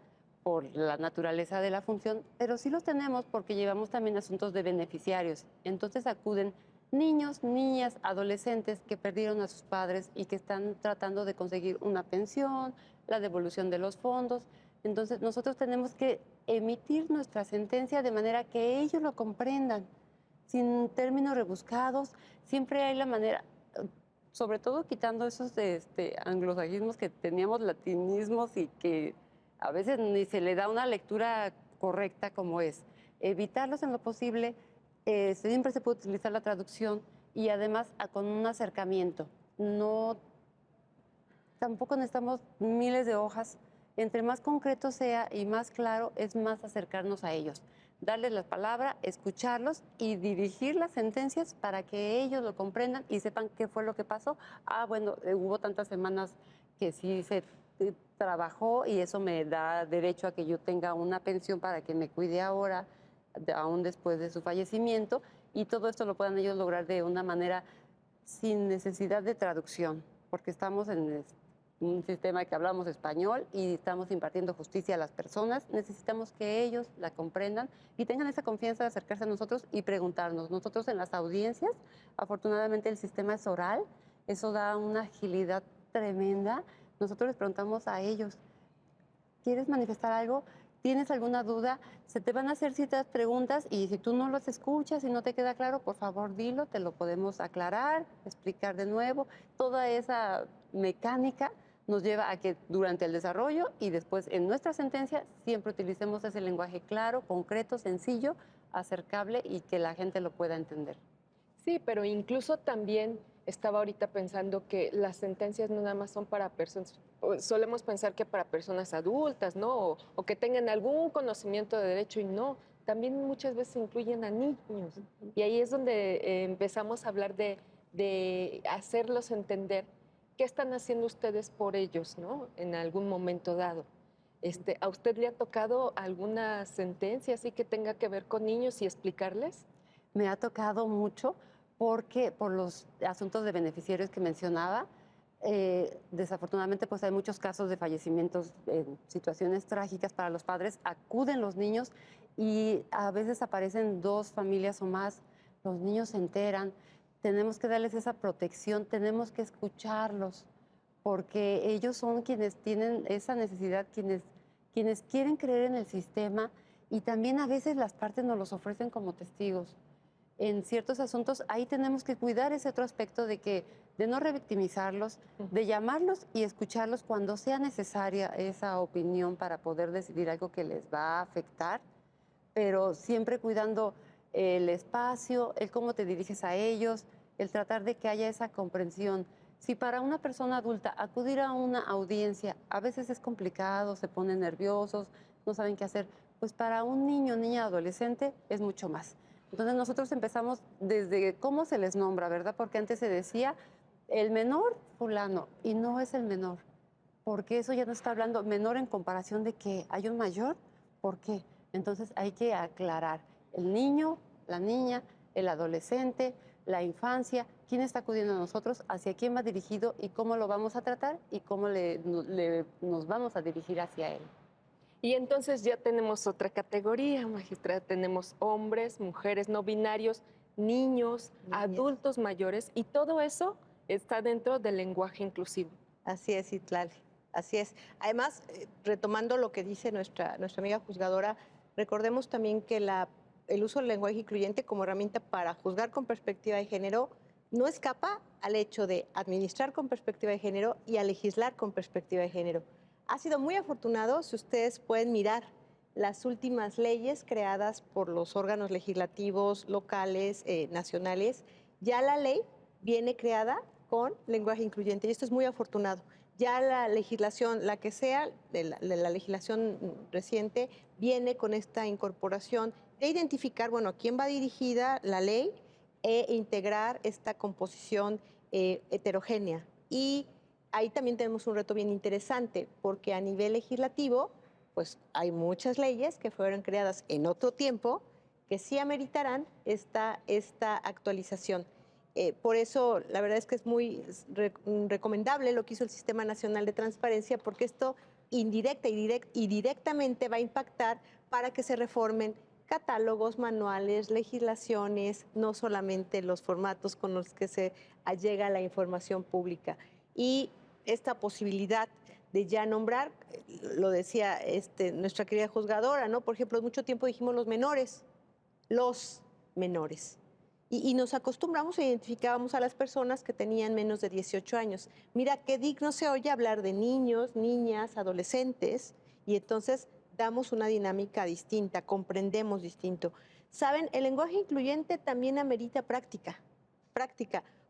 por la naturaleza de la función, pero sí los tenemos porque llevamos también asuntos de beneficiarios. Entonces acuden niños, niñas, adolescentes que perdieron a sus padres y que están tratando de conseguir una pensión, la devolución de los fondos. Entonces nosotros tenemos que emitir nuestra sentencia de manera que ellos lo comprendan, sin términos rebuscados. Siempre hay la manera, sobre todo quitando esos anglosajismos que teníamos, latinismos, y que a veces ni se le da una lectura correcta como es. Evitarlos en lo posible, siempre se puede utilizar la traducción y además con un acercamiento. No, tampoco necesitamos miles de hojas. Entre más concreto sea y más claro, es más acercarnos a ellos. Darles la palabra, escucharlos y dirigir las sentencias para que ellos lo comprendan y sepan qué fue lo que pasó. Ah, bueno, hubo tantas semanas que sí se trabajó y eso me da derecho a que yo tenga una pensión para que me cuide ahora, aún después de su fallecimiento, y todo esto lo puedan ellos lograr de una manera sin necesidad de traducción, porque estamos en un sistema que hablamos español y estamos impartiendo justicia a las personas. Necesitamos que ellos la comprendan y tengan esa confianza de acercarse a nosotros y preguntarnos. Nosotros en las audiencias, afortunadamente el sistema es oral, eso da una agilidad tremenda. Nosotros les preguntamos a ellos, ¿quieres manifestar algo? ¿Tienes alguna duda? Se te van a hacer ciertas preguntas y si tú no las escuchas y no te queda claro, por favor dilo, te lo podemos aclarar, explicar de nuevo. Toda esa mecánica nos lleva a que durante el desarrollo y después en nuestra sentencia siempre utilicemos ese lenguaje claro, concreto, sencillo, acercable y que la gente lo pueda entender. Sí, pero incluso también estaba ahorita pensando que las sentencias no nada más son para personas, solemos pensar que para personas adultas, ¿no? O que tengan algún conocimiento de derecho y no, también muchas veces incluyen a niños. Y ahí es donde empezamos a hablar de hacerlos entender qué están haciendo ustedes por ellos, ¿no? En algún momento dado. ¿A usted le ha tocado alguna sentencia así que tenga que ver con niños y explicarles? Me ha tocado mucho porque por los asuntos de beneficiarios que mencionaba, desafortunadamente pues hay muchos casos de fallecimientos en situaciones trágicas para los padres, acuden los niños y a veces aparecen dos familias o más, los niños se enteran, tenemos que darles esa protección, tenemos que escucharlos, porque ellos son quienes tienen esa necesidad, quienes quieren creer en el sistema y también a veces las partes nos los ofrecen como testigos. En ciertos asuntos, ahí tenemos que cuidar ese otro aspecto de no revictimizarlos, de llamarlos y escucharlos cuando sea necesaria esa opinión para poder decidir algo que les va a afectar, pero siempre cuidando el espacio, el cómo te diriges a ellos, el tratar de que haya esa comprensión. Si para una persona adulta acudir a una audiencia a veces es complicado, se ponen nerviosos, no saben qué hacer, pues para un niño, niña, adolescente es mucho más. Entonces nosotros empezamos desde cómo se les nombra, ¿verdad? Porque antes se decía el menor fulano y no es el menor, porque eso ya no está hablando menor en comparación de que hay un mayor, ¿por qué? Entonces hay que aclarar el niño, la niña, el adolescente, la infancia, quién está acudiendo a nosotros, hacia quién va dirigido y cómo lo vamos a tratar y cómo nos vamos a dirigir hacia él. Y entonces ya tenemos otra categoría, magistrada. Tenemos hombres, mujeres no binarios, niños, adultos mayores, y todo eso está dentro del lenguaje inclusivo. Así es, Itlali, así es. Además, retomando lo que dice nuestra amiga juzgadora, recordemos también que el uso del lenguaje incluyente como herramienta para juzgar con perspectiva de género no escapa al hecho de administrar con perspectiva de género y a legislar con perspectiva de género. Ha sido muy afortunado si ustedes pueden mirar las últimas leyes creadas por los órganos legislativos locales, nacionales. Ya la ley viene creada con lenguaje incluyente y esto es muy afortunado. Ya la legislación, la que sea, de la legislación reciente, viene con esta incorporación de identificar, bueno, a quién va dirigida la ley e integrar esta composición heterogénea. Y ahí también tenemos un reto bien interesante, porque a nivel legislativo, pues hay muchas leyes que fueron creadas en otro tiempo que sí ameritarán esta actualización. Por eso, la verdad es que es muy recomendable lo que hizo el Sistema Nacional de Transparencia, porque esto indirecta y directamente va a impactar para que se reformen catálogos, manuales, legislaciones, no solamente los formatos con los que se allega la información pública. Y esta posibilidad de ya nombrar, lo decía nuestra querida juzgadora, ¿no? Por ejemplo, mucho tiempo dijimos los menores. Y nos acostumbramos e identificábamos a las personas que tenían menos de 18 años. Mira, qué digno se oye hablar de niños, niñas, adolescentes, y entonces damos una dinámica distinta, comprendemos distinto. Saben, el lenguaje incluyente también amerita práctica,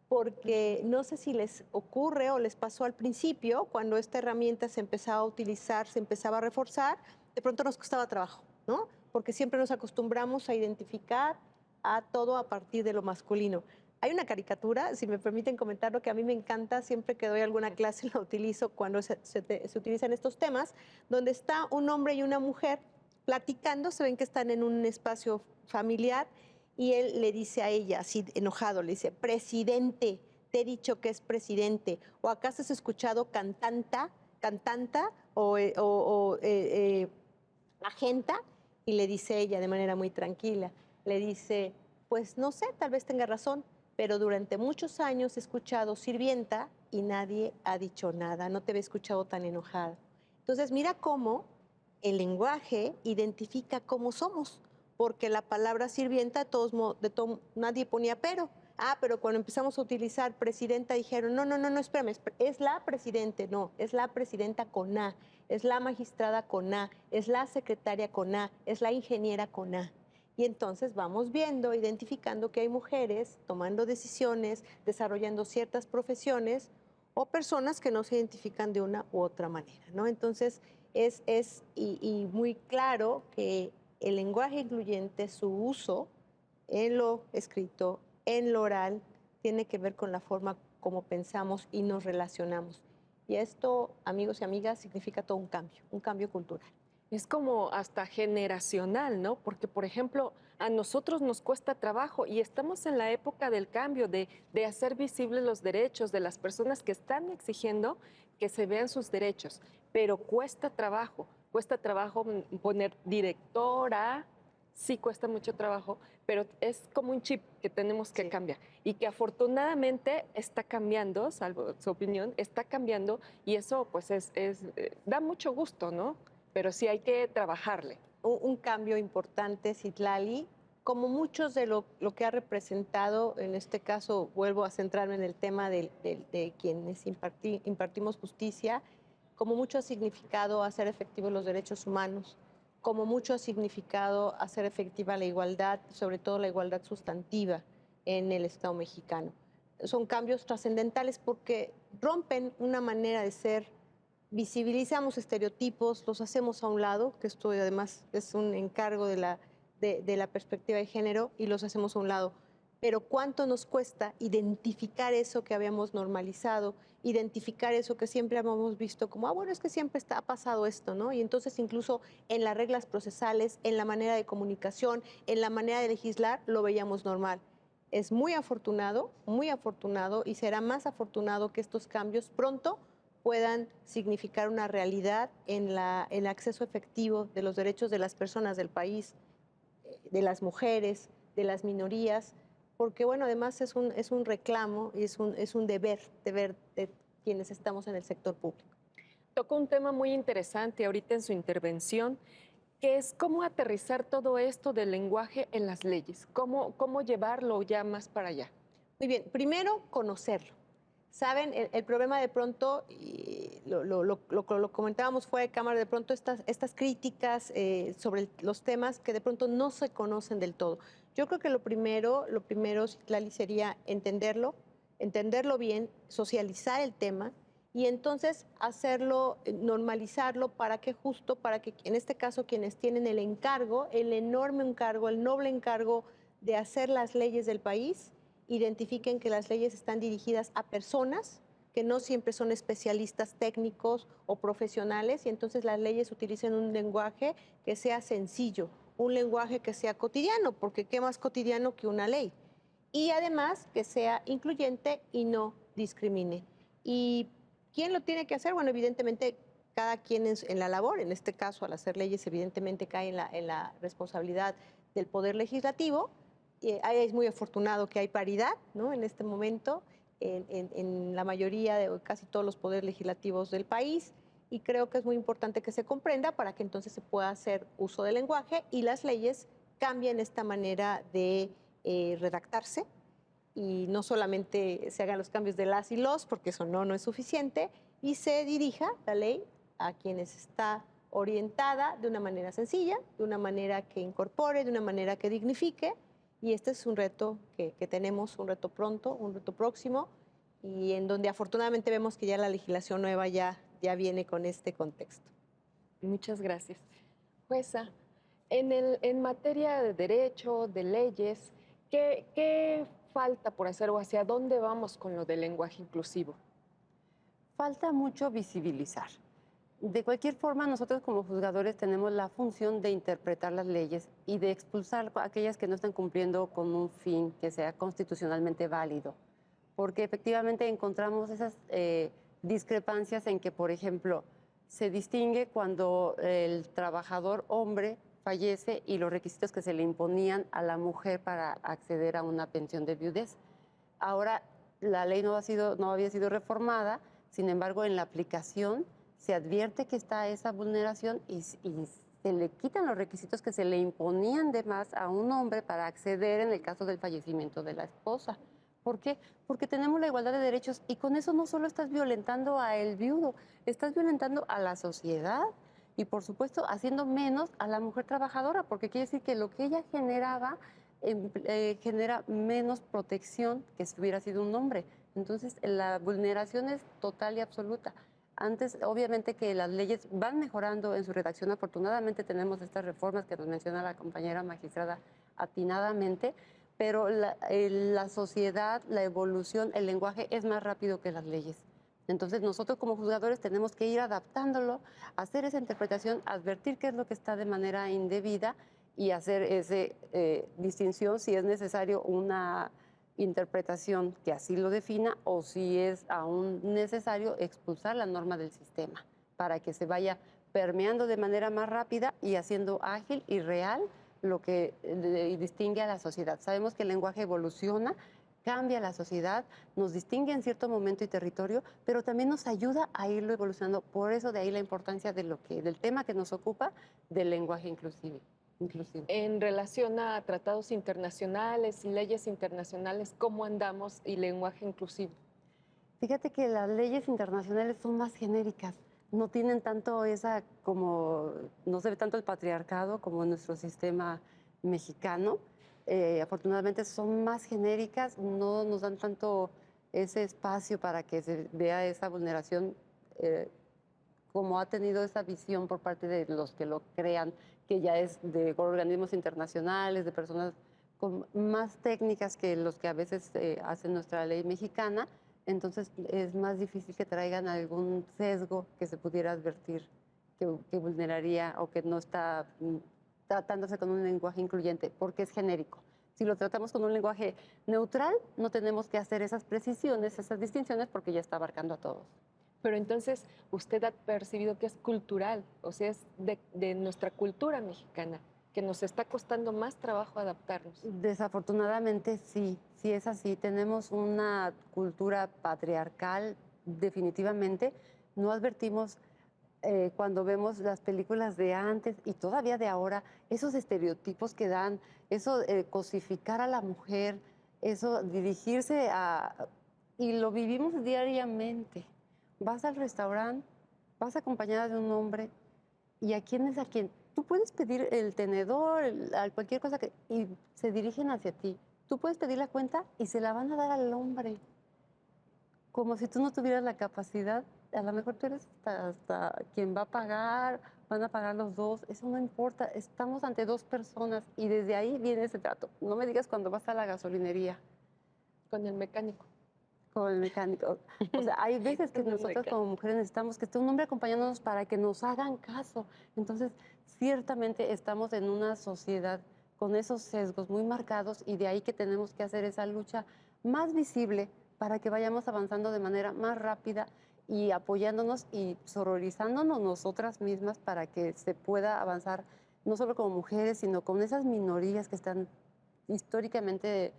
porque no sé si les ocurre o les pasó al principio, cuando esta herramienta se empezaba a utilizar, se empezaba a reforzar, de pronto nos costaba trabajo, ¿no? Porque siempre nos acostumbramos a identificar a todo a partir de lo masculino. Hay una caricatura, si me permiten comentarlo, que a mí me encanta, siempre que doy alguna clase la utilizo cuando se utilizan estos temas, donde está un hombre y una mujer platicando, se ven que están en un espacio familiar, y él le dice a ella, así enojado, le dice, presidente, te he dicho que es presidente, o acaso has escuchado cantanta, o agenta, y le dice ella de manera muy tranquila, le dice, pues no sé, tal vez tenga razón, pero durante muchos años he escuchado sirvienta y nadie ha dicho nada, no te había escuchado tan enojada. Entonces mira cómo el lenguaje identifica cómo somos, porque la palabra sirvienta nadie ponía pero. Pero cuando empezamos a utilizar presidenta dijeron, no, espérame, es la presidente, no, es la presidenta con A, es la magistrada con A, es la secretaria con A, es la ingeniera con A. Y entonces vamos viendo, identificando que hay mujeres tomando decisiones, desarrollando ciertas profesiones o personas que no se identifican de una u otra manera, ¿no? Entonces es muy claro que el lenguaje incluyente, su uso en lo escrito, en lo oral, tiene que ver con la forma como pensamos y nos relacionamos. Y esto, amigos y amigas, significa todo un cambio cultural. Es como hasta generacional, ¿no? Porque, por ejemplo, a nosotros nos cuesta trabajo y estamos en la época del cambio, de hacer visibles los derechos de las personas que están exigiendo que se vean sus derechos, pero cuesta trabajo poner directora, sí cuesta mucho trabajo, pero es como un chip que tenemos que cambiar y que afortunadamente está cambiando, salvo su opinión, está cambiando y eso pues da mucho gusto, ¿no? Pero sí hay que trabajarle. Un cambio importante, Citlali, como muchos de lo que ha representado, en este caso vuelvo a centrarme en el tema de quienes impartimos justicia, como mucho ha significado hacer efectivos los derechos humanos, como mucho ha significado hacer efectiva la igualdad, sobre todo la igualdad sustantiva en el Estado mexicano. Son cambios trascendentales porque rompen una manera de ser, visibilizamos estereotipos, los hacemos a un lado, que esto además es un encargo de la perspectiva de género, y los hacemos a un lado. Pero ¿cuánto nos cuesta identificar eso que habíamos normalizado, identificar eso que siempre habíamos visto como, bueno, es que siempre ha pasado esto, ¿no? Y entonces incluso en las reglas procesales, en la manera de comunicación, en la manera de legislar, lo veíamos normal. es muy afortunado y será más afortunado que estos cambios pronto puedan significar una realidad en el acceso efectivo de los derechos de las personas del país, de las mujeres, de las minorías, porque bueno, además es un reclamo y es un deber de quienes estamos en el sector público. Tocó un tema muy interesante ahorita en su intervención, que es cómo aterrizar todo esto del lenguaje en las leyes, cómo llevarlo ya más para allá. Muy bien, primero conocerlo. Saben, el problema de pronto, y lo comentábamos fuera de cámara, de pronto estas críticas sobre los temas que de pronto no se conocen del todo. Yo creo que lo primero, Citlali, sería entenderlo bien, socializar el tema y entonces hacerlo, normalizarlo para que en este caso quienes tienen el encargo, el enorme encargo, el noble encargo de hacer las leyes del país, identifiquen que las leyes están dirigidas a personas que no siempre son especialistas técnicos o profesionales y entonces las leyes utilicen un lenguaje que sea sencillo, un lenguaje que sea cotidiano, porque qué más cotidiano que una ley. Y además que sea incluyente y no discrimine. ¿Y quién lo tiene que hacer? Bueno, evidentemente cada quien en la labor, en este caso al hacer leyes evidentemente cae en la responsabilidad del Poder Legislativo. Es muy afortunado que hay paridad, ¿no? En este momento en la mayoría de casi todos los poderes legislativos del país y creo que es muy importante que se comprenda para que entonces se pueda hacer uso del lenguaje y las leyes cambien esta manera de redactarse y no solamente se hagan los cambios de las y los, porque eso no es suficiente, y se dirija la ley a quienes está orientada de una manera sencilla, de una manera que incorpore, de una manera que dignifique. Y este es un reto que tenemos, un reto pronto, un reto próximo, y en donde afortunadamente vemos que ya la legislación nueva ya viene con este contexto. Muchas gracias. Jueza, en materia de derecho, de leyes, ¿qué falta por hacer o hacia dónde vamos con lo del lenguaje inclusivo? Falta mucho visibilizar. De cualquier forma, nosotros como juzgadores tenemos la función de interpretar las leyes y de expulsar aquellas que no están cumpliendo con un fin que sea constitucionalmente válido. Porque efectivamente encontramos esas discrepancias en que, por ejemplo, se distingue cuando el trabajador hombre fallece y los requisitos que se le imponían a la mujer para acceder a una pensión de viudez. Ahora la ley no había sido reformada, sin embargo, en la aplicación se advierte que está esa vulneración y se le quitan los requisitos que se le imponían de más a un hombre para acceder en el caso del fallecimiento de la esposa. ¿Por qué? Porque tenemos la igualdad de derechos y con eso no solo estás violentando a el viudo, estás violentando a la sociedad y por supuesto haciendo menos a la mujer trabajadora, porque quiere decir que lo que ella generaba genera menos protección que si hubiera sido un hombre. Entonces la vulneración es total y absoluta. Antes, obviamente que las leyes van mejorando en su redacción. Afortunadamente tenemos estas reformas que nos menciona la compañera magistrada atinadamente, pero la sociedad, la evolución, el lenguaje es más rápido que las leyes. Entonces nosotros como juzgadores tenemos que ir adaptándolo, hacer esa interpretación, advertir qué es lo que está de manera indebida y hacer esa distinción si es necesario una interpretación que así lo defina o si es aún necesario expulsar la norma del sistema para que se vaya permeando de manera más rápida y haciendo ágil y real lo que distingue a la sociedad. Sabemos que el lenguaje evoluciona, cambia la sociedad, nos distingue en cierto momento y territorio, pero también nos ayuda a irlo evolucionando. Por eso de ahí la importancia del tema que nos ocupa, del lenguaje inclusivo. En relación a tratados internacionales y leyes internacionales, ¿cómo andamos y lenguaje inclusivo? Fíjate que las leyes internacionales son más genéricas, no tienen tanto no se ve tanto el patriarcado como en nuestro sistema mexicano. Afortunadamente son más genéricas, no nos dan tanto ese espacio para que se vea esa vulneración como ha tenido esa visión por parte de los que lo crean, que ya es de organismos internacionales, de personas con más técnicas que los que a veces hacen nuestra ley mexicana. Entonces es más difícil que traigan algún sesgo que se pudiera advertir que vulneraría o que no está tratándose con un lenguaje incluyente, porque es genérico. Si lo tratamos con un lenguaje neutral, no tenemos que hacer esas precisiones, esas distinciones, porque ya está abarcando a todos. Pero entonces usted ha percibido que es cultural, o sea, es de nuestra cultura mexicana, que nos está costando más trabajo adaptarnos. Desafortunadamente sí, sí es así. Tenemos una cultura patriarcal, definitivamente. No advertimos cuando vemos las películas de antes y todavía de ahora, esos estereotipos que dan, eso cosificar a la mujer, eso dirigirse a... Y lo vivimos diariamente. Vas al restaurante, vas acompañada de un hombre, ¿y a quién es a quién? Tú puedes pedir el tenedor, cualquier cosa y se dirigen hacia ti. Tú puedes pedir la cuenta y se la van a dar al hombre, como si tú no tuvieras la capacidad. A lo mejor tú eres hasta quien va a pagar, van a pagar los dos, eso no importa. Estamos ante dos personas y desde ahí viene ese trato. No me digas cuando vas a la gasolinería Con el mecánico. con el mecánico. O sea, hay veces que Con el nosotros mecánico. como mujeres necesitamos que esté un hombre acompañándonos para que nos hagan caso. Entonces, ciertamente estamos en una sociedad con esos sesgos muy marcados y de ahí que tenemos que hacer esa lucha más visible para que vayamos avanzando de manera más rápida y apoyándonos y sororizándonos nosotras mismas para que se pueda avanzar no solo como mujeres, sino con esas minorías que están históricamente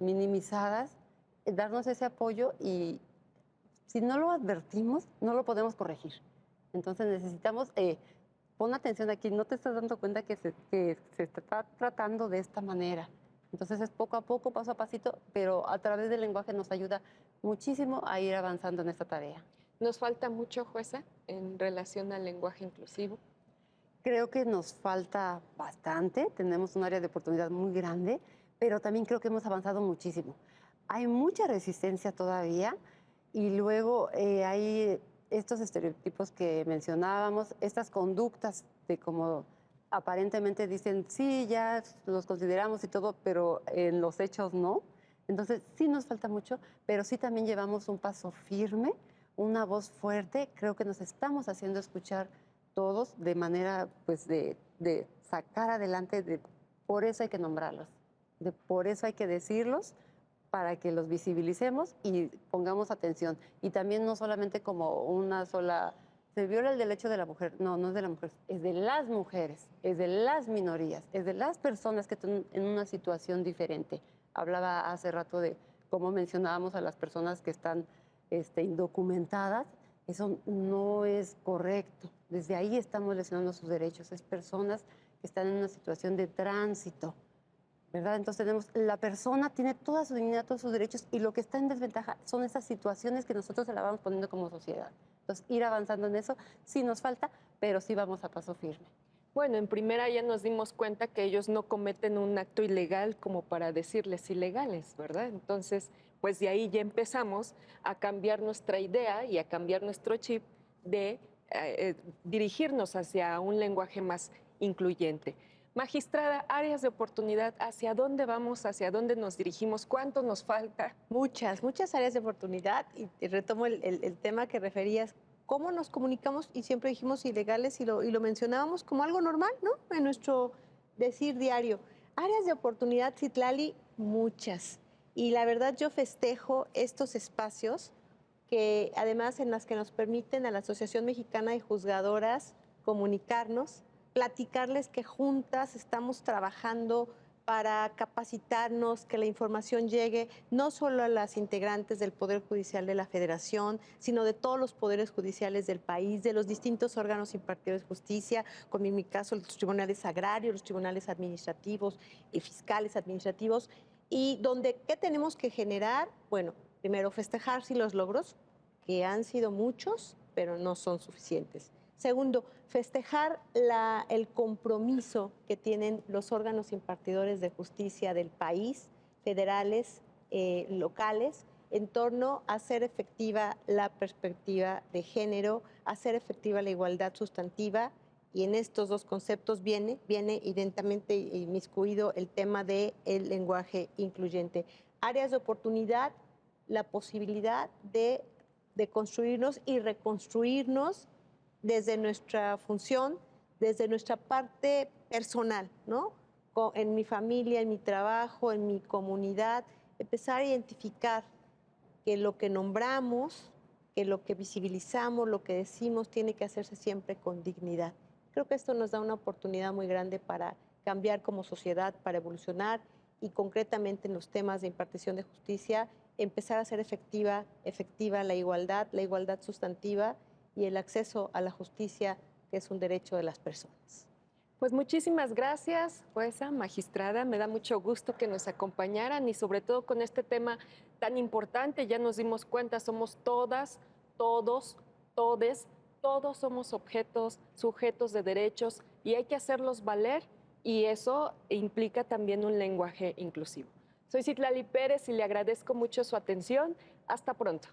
minimizadas, darnos ese apoyo y si no lo advertimos, no lo podemos corregir. Entonces necesitamos, pon atención aquí, no te estás dando cuenta que se está tratando de esta manera. Entonces es poco a poco, paso a pasito, pero a través del lenguaje nos ayuda muchísimo a ir avanzando en esta tarea. Nos falta mucho, jueza, en relación al lenguaje inclusivo. Creo que nos falta bastante, tenemos un área de oportunidad muy grande, pero también creo que hemos avanzado muchísimo. Hay mucha resistencia todavía y luego hay estos estereotipos que mencionábamos, estas conductas de como aparentemente dicen, sí, ya los consideramos y todo, pero en los hechos no. Entonces sí nos falta mucho, pero sí también llevamos un paso firme, una voz fuerte, creo que nos estamos haciendo escuchar todos de manera pues de sacar adelante, por eso hay que nombrarlos, por eso hay que decirlos para que los visibilicemos y pongamos atención. Y también no solamente como una sola, se viola el derecho de la mujer, no, no es de la mujer, es de las mujeres, es de las minorías, es de las personas que están en una situación diferente. Hablaba hace rato de cómo mencionábamos a las personas que están indocumentadas. Eso no es correcto. Desde ahí estamos lesionando sus derechos. Es personas que están en una situación de tránsito, ¿verdad? Entonces la persona tiene toda su dignidad, todos sus derechos y lo que está en desventaja son esas situaciones que nosotros se la vamos poniendo como sociedad. Entonces ir avanzando en eso sí nos falta, pero sí vamos a paso firme. Bueno, en primera ya nos dimos cuenta que ellos no cometen un acto ilegal como para decirles ilegales, ¿verdad? Entonces, pues de ahí ya empezamos a cambiar nuestra idea y a cambiar nuestro chip de dirigirnos hacia un lenguaje más incluyente. Magistrada, áreas de oportunidad, ¿hacia dónde vamos? ¿Hacia dónde nos dirigimos? ¿Cuánto nos falta? Muchas áreas de oportunidad y retomo el tema que referías. ¿Cómo nos comunicamos? Y siempre dijimos ilegales y lo mencionábamos como algo normal, ¿no? En nuestro decir diario. Áreas de oportunidad, Citlali, muchas. Y la verdad yo festejo estos espacios que además en las que nos permiten a la Asociación Mexicana de Juzgadoras comunicarnos, platicarles que juntas estamos trabajando para capacitarnos, que la información llegue no solo a las integrantes del Poder Judicial de la Federación, sino de todos los poderes judiciales del país, de los distintos órganos impartidores de justicia, como en mi caso los tribunales agrarios, los tribunales administrativos y fiscales administrativos, y donde, ¿qué tenemos que generar? Bueno, primero, festejar sí los logros, que han sido muchos, pero no son suficientes. Segundo, festejar el compromiso que tienen los órganos impartidores de justicia del país, federales, locales, en torno a hacer efectiva la perspectiva de género, hacer efectiva la igualdad sustantiva, y en estos dos conceptos viene evidentemente inmiscuido el tema del lenguaje incluyente. Áreas de oportunidad, la posibilidad de construirnos y reconstruirnos desde nuestra función, desde nuestra parte personal, ¿no? en mi familia, en mi trabajo, en mi comunidad, empezar a identificar que lo que nombramos, que lo que visibilizamos, lo que decimos, tiene que hacerse siempre con dignidad. Creo que esto nos da una oportunidad muy grande para cambiar como sociedad, para evolucionar y concretamente en los temas de impartición de justicia, empezar a hacer efectiva la igualdad sustantiva y el acceso a la justicia, que es un derecho de las personas. Pues muchísimas gracias, jueza, magistrada. Me da mucho gusto que nos acompañaran y sobre todo con este tema tan importante. Ya nos dimos cuenta, somos todas, todos, todes, todos somos objetos, sujetos de derechos y hay que hacerlos valer y eso implica también un lenguaje inclusivo. Soy Citlali Pérez y le agradezco mucho su atención. Hasta pronto.